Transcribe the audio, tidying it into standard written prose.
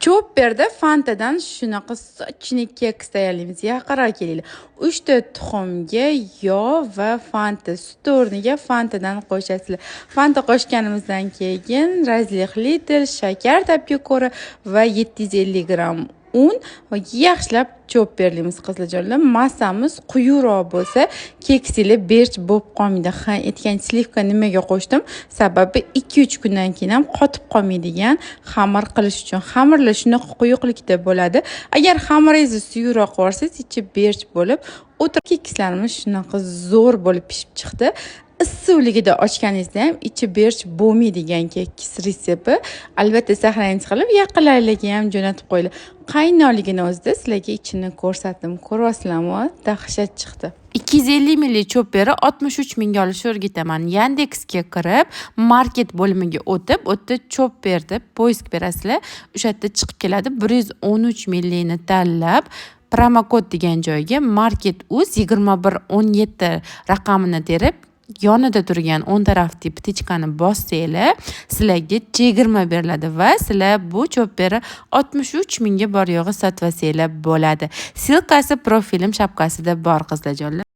Chopperda Fantadan shunaqa sochni keks tayyorlaymiz. Yaqinroq kelinglar. 3 ta tuxumga yog' va Fanta, sut o'rniga Fantadan qo'shasizlar. Fanta qo'shganimizdan keyin razliqli shakar tabga ko'ra va 750 gram un yaxshilab chopperlaymiz qizlarjonlar. Massamiz quyuqroq bo'lsa, keksilar berch bo'lib qolmaydi. Ha, aytgan slivka nimaga qo'shdim? Sababi 2-3 kundan keyin ham qotib qolmaydigan xamir qilish uchun. Xamirlar shunaqa quyuqlikda bo'ladi. Agar xamiringizni suyuqroq qilsangiz, ichi berch bo'lib, o'tirib kekslarimiz shunaqa zo'r bo'lib pishib chiqdi. Issiqligida ochganingizda ham ichi berch bo'lmaydigan keks retsepti. Albatta saqlanib qilib, yaqinlarga ham jo'natib qo'yinglar. Qaynoqligini o'zida sizlarga ichini ko'rsatdim. Ko'ryapsizlarmi? Dahshat chiqdi. 250 ml chopperi 63 mingga olishni o'rgataman. Yandexga kirib, market bo'limiga o'tib, u yerda chopper deb poisk berasizlar. O'sha yerda chiqib keladi. 113 ml ni tanlab, promokod degan joyga market.uz 2117 raqamini terib, yonida turgan 10 tarafli ptichkani bossanglar, sizlarga chegirma beriladi va sizlar bu chopperi 63 mingga bor yo'g'i sotib olsanglar bo'ladi. Silkasi profilim shapkasida bor qizlarjonlar.